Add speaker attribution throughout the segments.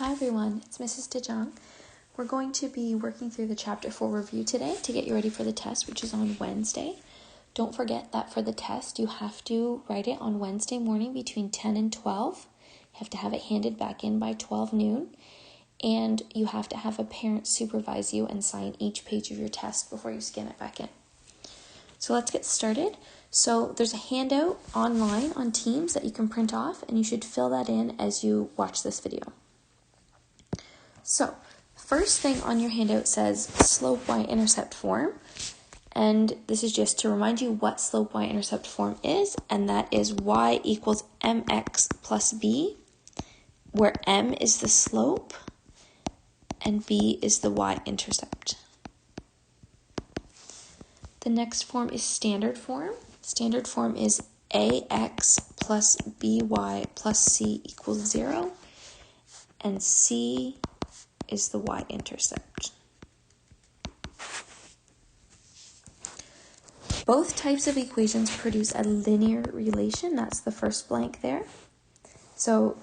Speaker 1: Hi everyone, it's Mrs. DeJong. We're going to be working through the Chapter 4 review today to get you ready for the test, which is on Wednesday. Don't forget that for the test, you have to write it on Wednesday morning between 10 and 12. You have to have it handed back in by 12 noon. And you have to have a parent supervise you and sign each page of your test before you scan it back in. So let's get started. So there's a handout online on Teams that you can print off, and you should fill that in as you watch this video. So first thing on your handout says slope y-intercept form, and this is just to remind you what slope y-intercept form is, and that is y equals mx plus b, where m is the slope and b is the y-intercept. The next form is standard form. Standard form is ax plus by plus c equals 0, and c is the y-intercept. Both types of equations produce a linear relation. That's the first blank there. So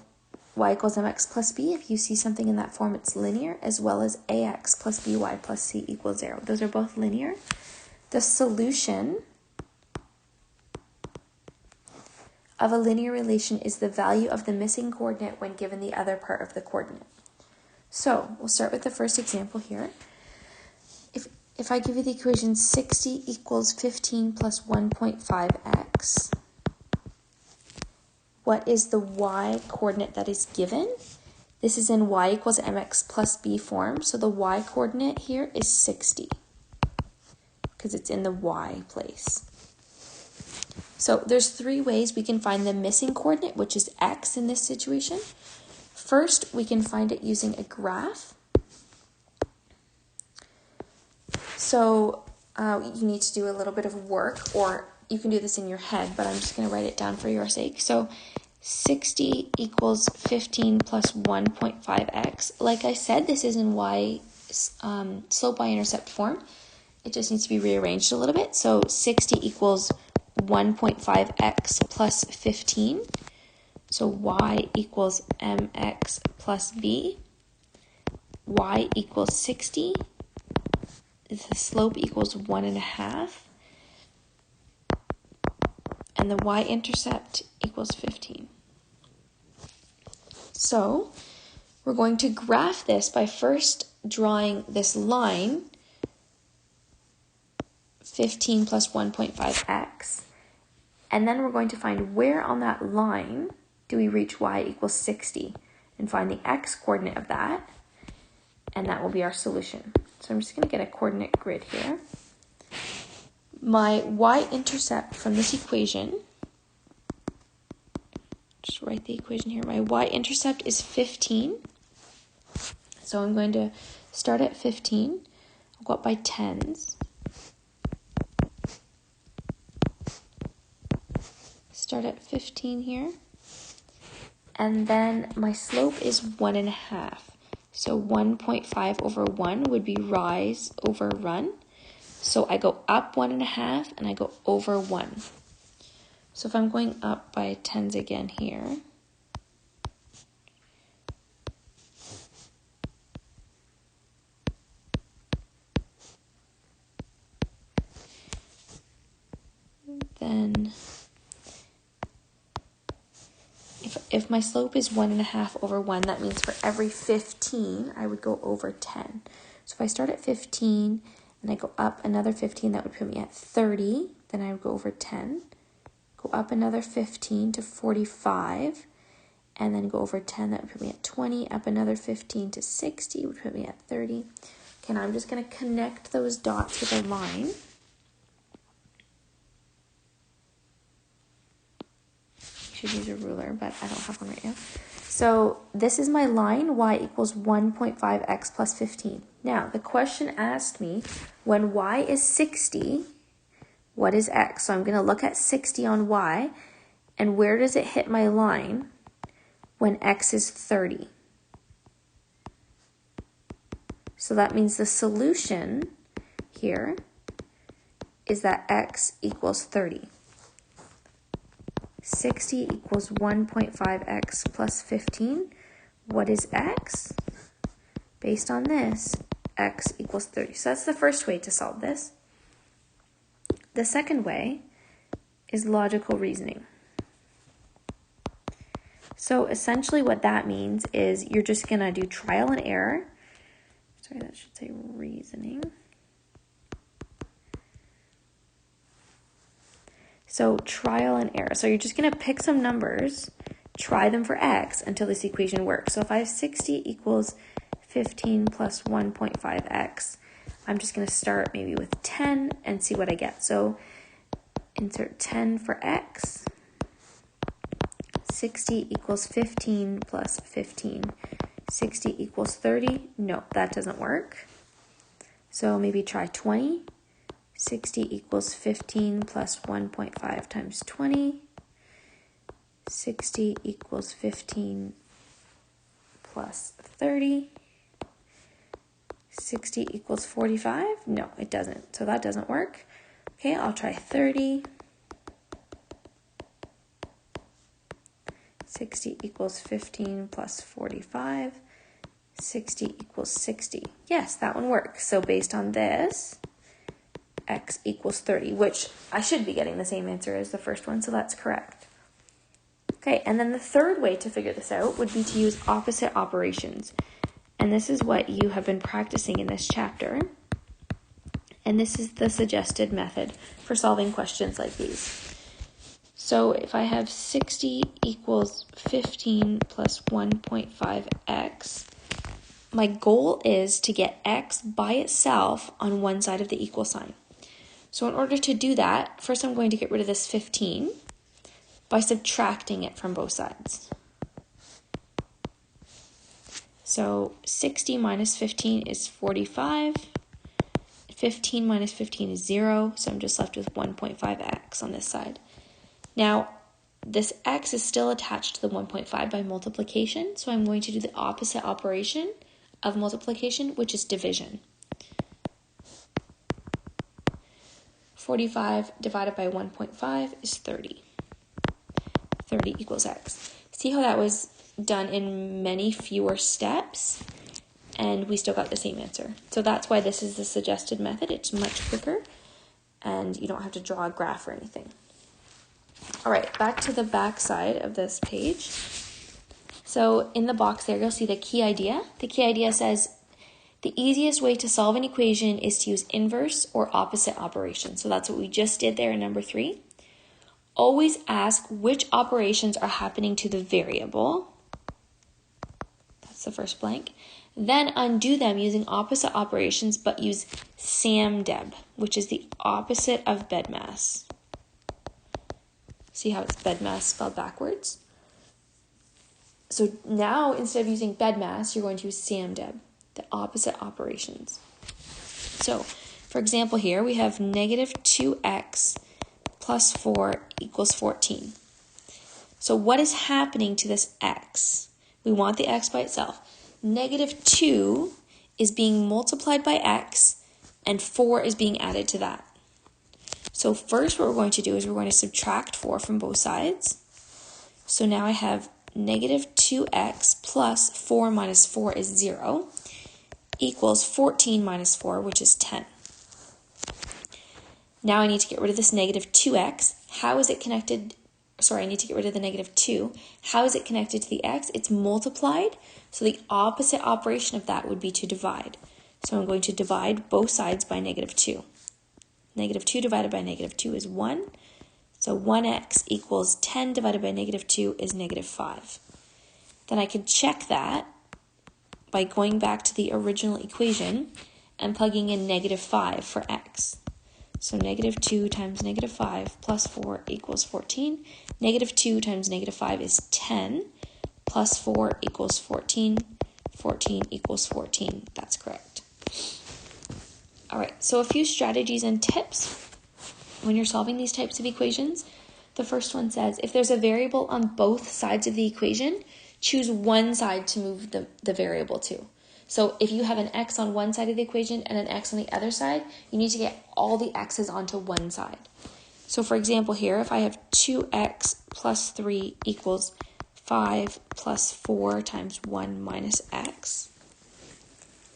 Speaker 1: y equals mx plus b, if you see something in that form, it's linear, as well as ax plus by plus c equals 0. Those are both linear. The solution of a linear relation is the value of the missing coordinate when given the other part of the coordinate. So we'll start with the first example here. If I give you the equation 60 equals 15 plus 1.5x, what is the y coordinate that is given? This is in y equals mx plus b form, so the y coordinate here is 60 because it's in the y place. So there's three ways we can find the missing coordinate, which is x in this situation. First, we can find it using a graph. So you need to do a little bit of work, or you can do this in your head, but I'm just going to write it down for your sake. So 60 equals 15 plus 1.5x. Like I said, this is in slope y-intercept form. It just needs to be rearranged a little bit. So 60 equals 1.5x plus 15. So y equals mx plus b. Y equals 60. The slope equals 1.5. And the y-intercept equals 15. So we're going to graph this by first drawing this line, 15 plus 1.5x. And then we're going to find where on that line do we reach y equals 60 and find the x coordinate of that, and that will be our solution. So I'm just going to get a coordinate grid here. My y-intercept from this equation, just write the equation here, my y-intercept is 15. So I'm going to start at 15, I'll go up by tens. Start at 15 here. And then my slope is 1.5. So 1.5 over 1 would be rise over run. So I go up 1.5 and I go over 1. So if I'm going up by tens again here, then if my slope is 1.5 over 1, that means for every 15, I would go over 10. So if I start at 15 and I go up another 15, that would put me at 30. Then I would go over 10. Go up another 15 to 45. And then go over 10, that would put me at 20. Up another 15 to 60 would put me at 30. Okay, now I'm just going to connect those dots with a line. Should use a ruler, but I don't have one right now. So this is my line, y equals 1.5x plus 15. Now, the question asked me, when y is 60, what is x? So I'm going to look at 60 on y, and where does it hit my line when x is 30? So that means the solution here is that x equals 30. 60 equals 1.5x plus 15. what is x? Based on this, x equals 30. So that's the first way to solve this. The second way is logical reasoning. So essentially what that means is you're just going to do trial and error. Sorry, that should say reasoning. So trial and error. So you're just going to pick some numbers, try them for x until this equation works. So if I have 60 equals 15 plus 1.5x, I'm just going to start maybe with 10 and see what I get. So insert 10 for x. 60 equals 15 plus 15. 60 equals 30. No, that doesn't work. So maybe try 20. 60 equals 15 plus 1.5 times 20. 60 equals 15 plus 30. 60 equals 45. No, it doesn't. So that doesn't work. Okay, I'll try 30. 60 equals 15 plus 45. 60 equals 60. Yes, that one works. So based on this, x equals 30, which I should be getting the same answer as the first one, so that's correct. Okay, and then the third way to figure this out would be to use opposite operations. And this is what you have been practicing in this chapter. And this is the suggested method for solving questions like these. So if I have 60 equals 15 plus 1.5x, my goal is to get x by itself on one side of the equal sign. So in order to do that, first I'm going to get rid of this 15 by subtracting it from both sides. So 60 minus 15 is 45. 15 minus 15 is 0, so I'm just left with 1.5x on this side. Now, this x is still attached to the 1.5 by multiplication, so I'm going to do the opposite operation of multiplication, which is division. 45 divided by 1.5 is 30. 30 equals x. See how that was done in many fewer steps, and we still got the same answer. So that's why this is the suggested method. It's much quicker, and you don't have to draw a graph or anything. All right, back to the back side of this page. So in the box there, you'll see the key idea. The key idea says, the easiest way to solve an equation is to use inverse or opposite operations. So that's what we just did there in number 3. Always ask which operations are happening to the variable. That's the first blank. Then undo them using opposite operations, but use SAMDEB, which is the opposite of BEDMAS. See how it's BEDMAS spelled backwards? So now, instead of using BEDMAS, you're going to use SAMDEB, the opposite operations. So, for example here, we have negative 2x plus 4 equals 14. So what is happening to this x? We want the x by itself. Negative 2 is being multiplied by x, and 4 is being added to that. So first what we're going to do is we're going to subtract 4 from both sides. So now I have negative 2x plus 4 minus 4 is 0 equals 14 minus 4, which is 10. Now I need to get rid of this negative 2x. How is it connected? Sorry, I need to get rid of the negative 2. How is it connected to the x? It's multiplied, so the opposite operation of that would be to divide. So I'm going to divide both sides by negative 2. Negative 2 divided by negative 2 is 1. So 1x equals 10 divided by negative 2 is negative 5. Then I can check that by going back to the original equation and plugging in negative 5 for x. So negative 2 times negative 5 plus 4 equals 14. Negative 2 times negative 5 is 10. Plus 4 equals 14. 14 equals 14. That's correct. All right, so a few strategies and tips when you're solving these types of equations. The first one says, if there's a variable on both sides of the equation, choose one side to move the variable to. So if you have an x on one side of the equation and an x on the other side, you need to get all the x's onto one side. So for example here, if I have 2x plus 3 equals 5 plus 4 times 1 minus x.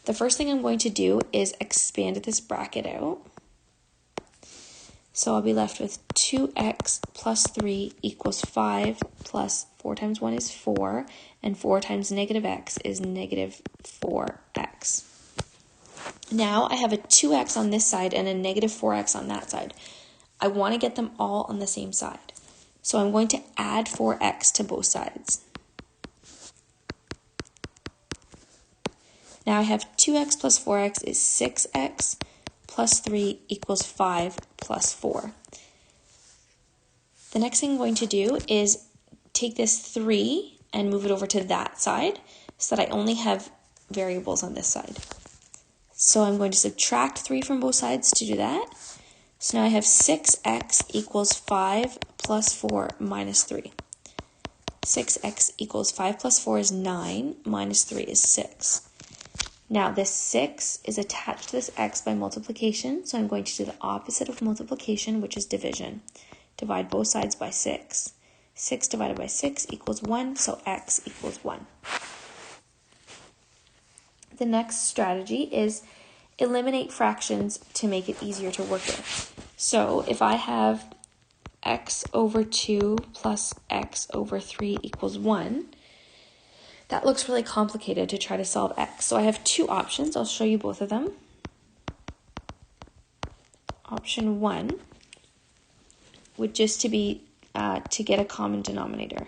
Speaker 1: The first thing I'm going to do is expand this bracket out. So I'll be left with 2x plus 3 equals 5 plus 4 times 1 is 4, and 4 times negative x is negative 4x. Now I have a 2x on this side and a negative 4x on that side. I want to get them all on the same side. So I'm going to add 4x to both sides. Now I have 2x plus 4x is 6x plus 3 equals 5 plus 4. The next thing I'm going to do is take this 3 and move it over to that side so that I only have variables on this side. So I'm going to subtract 3 from both sides to do that. So now I have 6x equals 5 plus 4 minus 3. 6x equals 5 plus 4 is 9, minus 3 is 6. Now this 6 is attached to this x by multiplication, so I'm going to do the opposite of multiplication, which is division. Divide both sides by 6. 6 divided by 6 equals 1, so x equals 1. The next strategy is eliminate fractions to make it easier to work with. So if I have x over 2 plus x over 3 equals 1, that looks really complicated to try to solve x. So I have two options. I'll show you both of them. Option 1 would just to be to get a common denominator.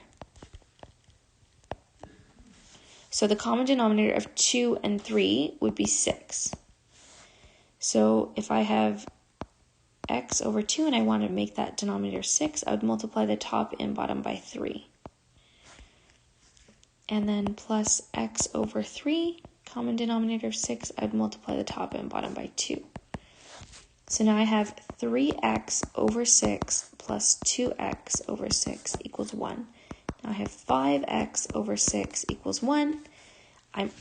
Speaker 1: So the common denominator of 2 and 3 would be 6. So if I have x over 2 and I want to make that denominator 6, I would multiply the top and bottom by 3. And then plus x over 3, common denominator of 6, I'd multiply the top and bottom by 2. So now I have 3x over 6 plus 2x over 6 equals 1. Now I have 5x over 6 equals 1.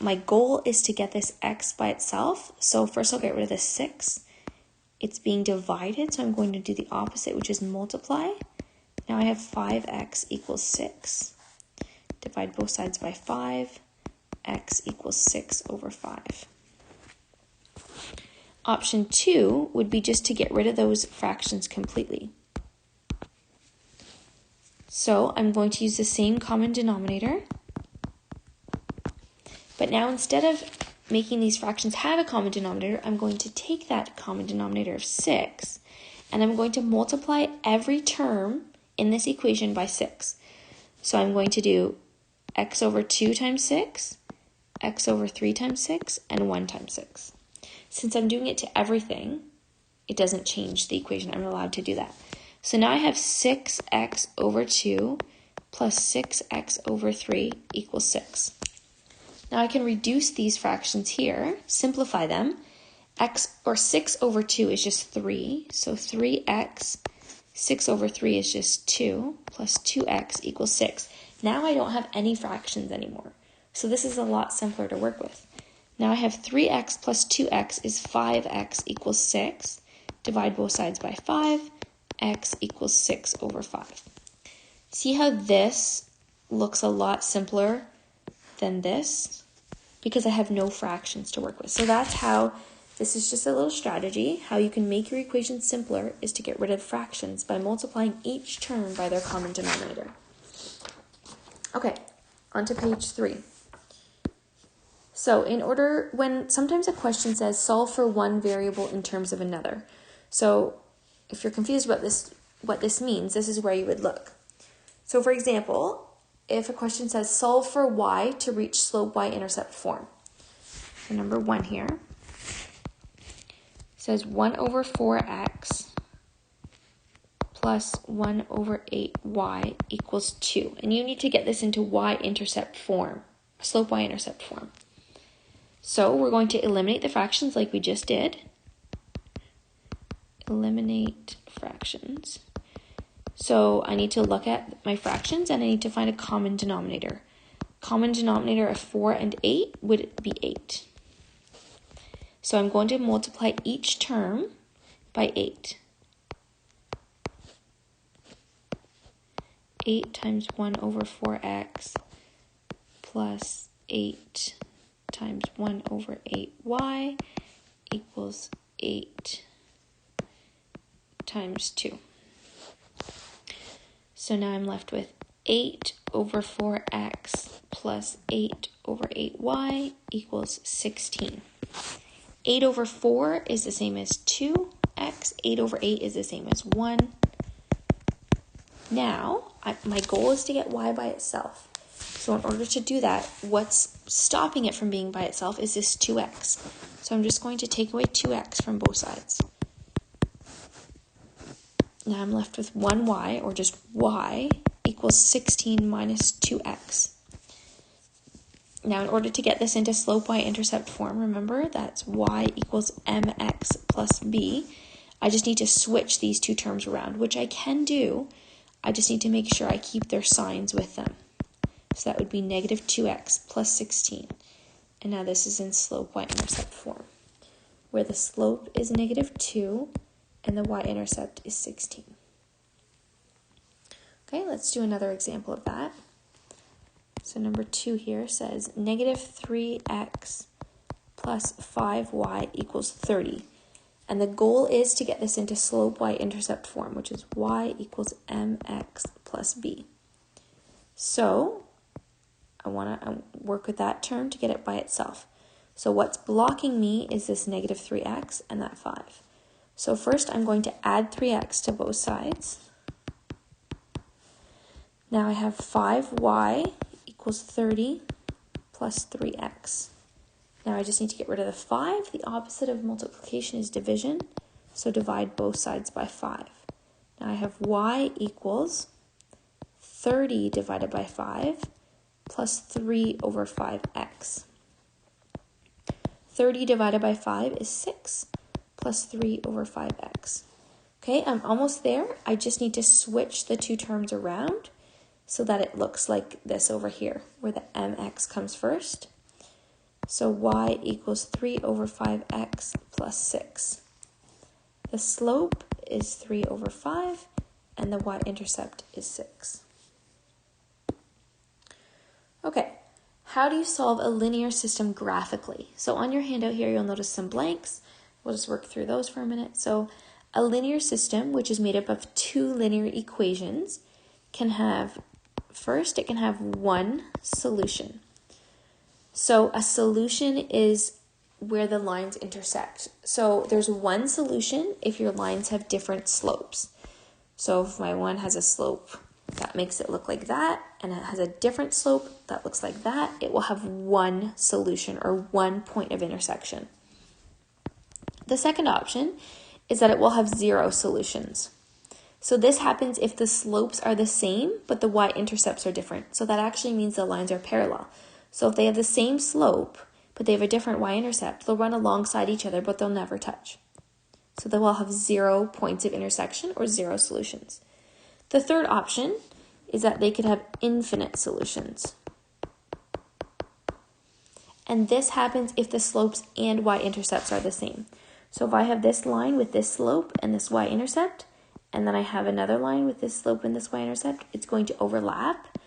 Speaker 1: My goal is to get this x by itself. So first I'll get rid of this 6. It's being divided, so I'm going to do the opposite, which is multiply. Now I have 5x equals 6. Divide both sides by 5. X equals 6 over 5. Option 2 would be just to get rid of those fractions completely. So I'm going to use the same common denominator. But now instead of making these fractions have a common denominator, I'm going to take that common denominator of 6 and I'm going to multiply every term in this equation by 6. So I'm going to do x over 2 times 6, x over 3 times 6, and 1 times 6. Since I'm doing it to everything, it doesn't change the equation. I'm allowed to do that. So now I have 6x over 2 plus 6x over 3 equals 6. Now I can reduce these fractions here, simplify them. 6 over 2 is just 3, so 3x, 6 over 3 is just 2, plus 2x equals 6. Now I don't have any fractions anymore. So this is a lot simpler to work with. Now I have 3x plus 2x is 5x equals 6. Divide both sides by 5. X equals 6 over 5. See how this looks a lot simpler than this? Because I have no fractions to work with. So that's how, this is just a little strategy. How you can make your equation simpler is to get rid of fractions by multiplying each term by their common denominator. Okay, on to page 3. So when sometimes a question says solve for one variable in terms of another. So if you're confused about what this means, this is where you would look. So for example, if a question says solve for y to reach slope y-intercept form. So number 1 here says 1 over 4x plus 1 over 8y equals 2. And you need to get this into y-intercept form, slope y-intercept form. So we're going to eliminate the fractions like we just did. Eliminate fractions. So I need to look at my fractions and I need to find a common denominator. Common denominator of 4 and 8 would be 8. So I'm going to multiply each term by 8. 8 times 1 over 4x plus 8 times 1 over 8y equals 8 times 2. So now I'm left with 8 over 4x plus 8 over 8y equals 16. 8 over 4 is the same as 2x. 8 over 8 is the same as 1. Now, my goal is to get y by itself. So in order to do that, what's stopping it from being by itself is this 2x. So I'm just going to take away 2x from both sides. Now I'm left with 1y, or just y, equals 16 minus 2x. Now in order to get this into slope y-intercept form, remember that's y equals mx plus b. I just need to switch these two terms around, which I can do. I just need to make sure I keep their signs with them. So that would be negative 2x plus 16. And now this is in slope y-intercept form, where the slope is negative 2 and the y-intercept is 16. Okay, let's do another example of that. So number 2 here says negative 3x plus 5y equals 30. And the goal is to get this into slope y-intercept form, which is y equals mx plus b. So I want to work with that term to get it by itself. So what's blocking me is this negative 3x and that 5. So first I'm going to add 3x to both sides. Now I have 5y equals 30 plus 3x. Now I just need to get rid of the 5. The opposite of multiplication is division, so divide both sides by 5. Now I have y equals 30 divided by 5 plus 3 over 5x. 30 divided by 5 is 6 plus 3 over 5x. Okay, I'm almost there. I just need to switch the two terms around so that it looks like this over here, where the mx comes first. So y equals 3 over 5x plus 6. The slope is 3 over 5, and the y-intercept is 6. Okay, how do you solve a linear system graphically? So on your handout here, you'll notice some blanks. We'll just work through those for a minute. So a linear system, which is made up of two linear equations, can have, first, it can have one solution. So a solution is where the lines intersect. So there's one solution if your lines have different slopes. So if my one has a slope that makes it look like that, and it has a different slope that looks like that, it will have one solution or one point of intersection. The second option is that it will have zero solutions. So this happens if the slopes are the same, but the y-intercepts are different. So that actually means the lines are parallel. So if they have the same slope, but they have a different y-intercept, they'll run alongside each other, but they'll never touch. So they will have 0 points of intersection or 0 solutions. The third option is that they could have infinite solutions. And this happens if the slopes and y-intercepts are the same. So if I have this line with this slope and this y-intercept, and then I have another line with this slope and this y-intercept, it's going to overlap,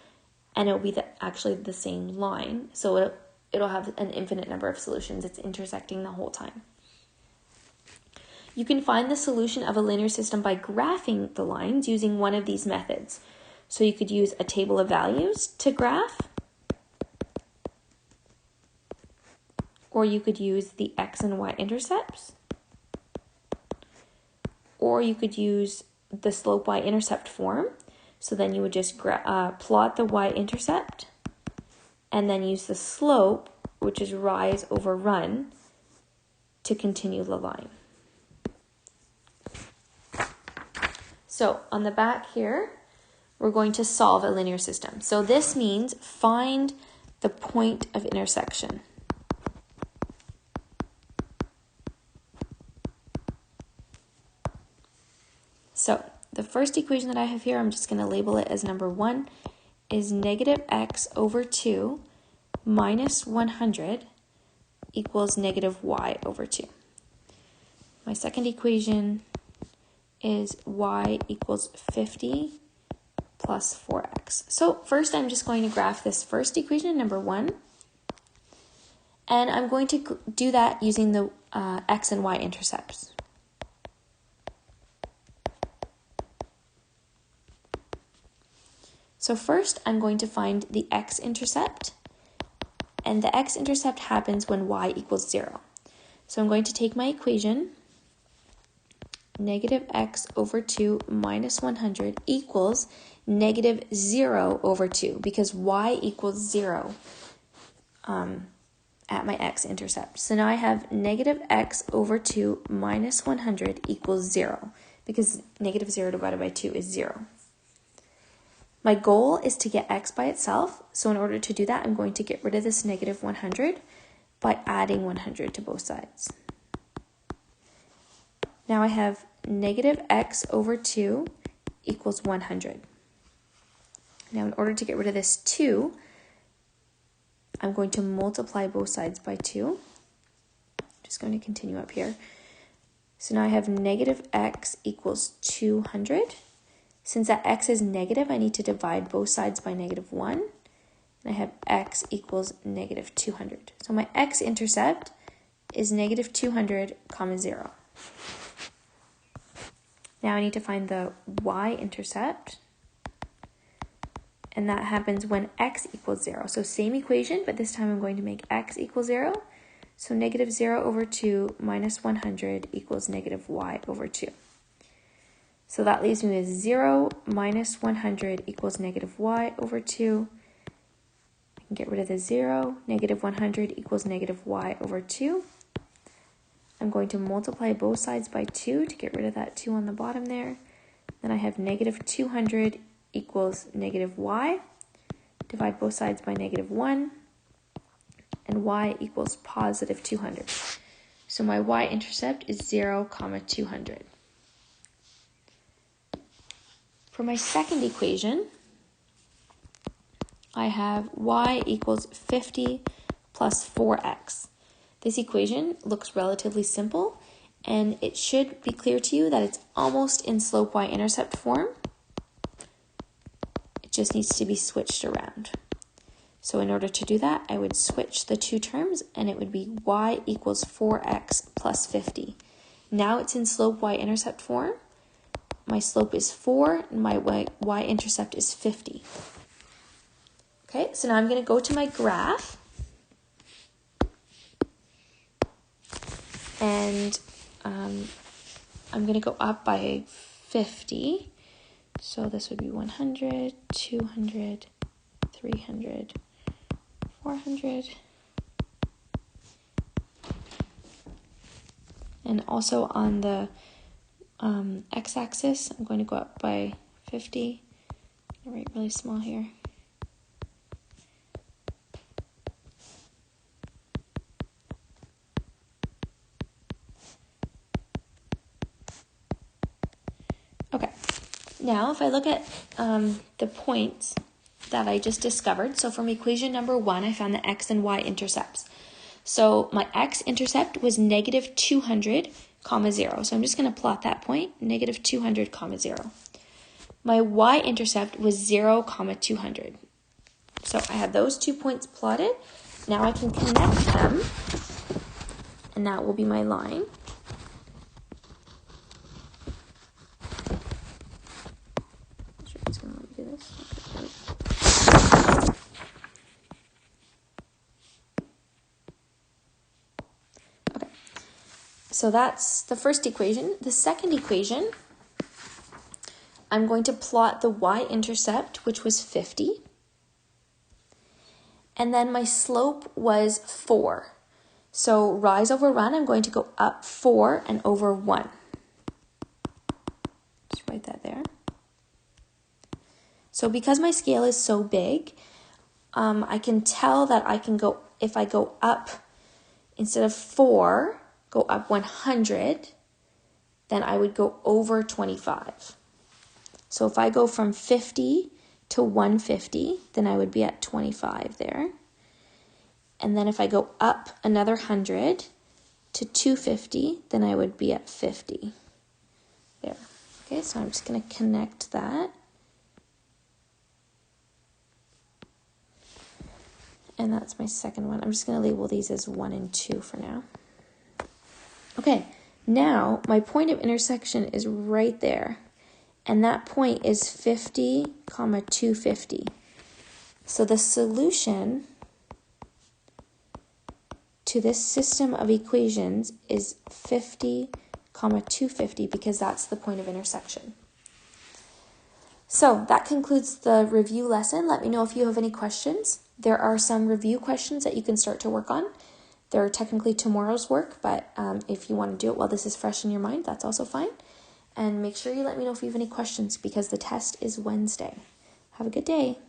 Speaker 1: and it'll be actually the same line. So it'll have an infinite number of solutions. It's intersecting the whole time. You can find the solution of a linear system by graphing the lines using one of these methods. So you could use a table of values to graph, or you could use the x and y intercepts, or you could use the slope y-intercept form. So then you would just plot the y-intercept and then use the slope, which is rise over run, to continue the line. So on the back here, we're going to solve a linear system. So this means find the point of intersection. So the first equation that I have here, I'm just going to label it as number 1, is negative x over 2 minus 100 equals negative y over 2. My second equation is y equals 50 plus 4x. So first I'm just going to graph this first equation, number 1. And I'm going to do that using the x and y intercepts. So first I'm going to find the x-intercept. And the x-intercept happens when y equals 0. So I'm going to take my equation, negative x over 2 minus 100 equals negative 0 over 2, because y equals 0 at my x-intercept. So now I have negative x over 2 minus 100 equals 0, because negative 0 divided by 2 is 0. My goal is to get x by itself, so in order to do that, I'm going to get rid of this negative 100 by adding 100 to both sides. Now I have negative x over 2 equals 100. Now in order to get rid of this 2, I'm going to multiply both sides by 2. Just going to continue up here. So now I have negative x equals 200. Since that x is negative, I need to divide both sides by negative 1. And I have x equals negative 200. So my x-intercept is negative 200, 0. Now I need to find the y-intercept. And that happens when x equals 0. So same equation, but this time I'm going to make x equal 0. So negative 0 over 2 minus 100 equals negative y over 2. So that leaves me with 0 minus 100 equals negative y over 2. I can get rid of the 0. Negative 100 equals negative y over 2. I'm going to multiply both sides by 2 to get rid of that 2 on the bottom there. Then I have negative 200 equals negative y. Divide both sides by negative 1. And y equals positive 200. So my y-intercept is 0, 200. For my second equation, I have y equals 50 plus 4x. This equation looks relatively simple, and it should be clear to you that it's almost in slope y-intercept form. It just needs to be switched around. So in order to do that, I would switch the two terms, and it would be y equals 4x plus 50. Now it's in slope y-intercept form. My slope is 4, and my y-intercept is 50. Okay, so now I'm going to go to my graph. And I'm going to go up by 50. So this would be 100, 200, 300, 400. And also on the x-axis, I'm going to go up by 50. I'm going to write really small here. Okay, now if I look at the points that I just discovered, so from equation number 1, I found the x and y intercepts. So my x-intercept was negative 200, 0. So I'm just going to plot that point, negative 200, 0. My y-intercept was 0, 200. So I have those 2 points plotted. Now I can connect them, and that will be my line. I'm sure it's going to let me do this. Okay. So that's the first equation. The second equation, I'm going to plot the y-intercept, which was 50. And then my slope was 4. So rise over run, I'm going to go up 4 and over 1. Just write that there. So because my scale is so big, I can tell that I can go, if I go up, instead of 4, go up 100, then I would go over 25. So if I go from 50 to 150, then I would be at 25 there. And then if I go up another 100 to 250, then I would be at 50 there. Okay, so I'm just going to connect that. and that's my second one. I'm just going to label these as 1 and 2 for now. Okay, now my point of intersection is right there, and that point is 50, 250. So the solution to this system of equations is 50, 250, because that's the point of intersection. So that concludes the review lesson. Let me know if you have any questions. There are some review questions that you can start to work on. They're technically tomorrow's work, but if you want to do it while this is fresh in your mind, that's also fine. And make sure you let me know if you have any questions, because the test is Wednesday. Have a good day.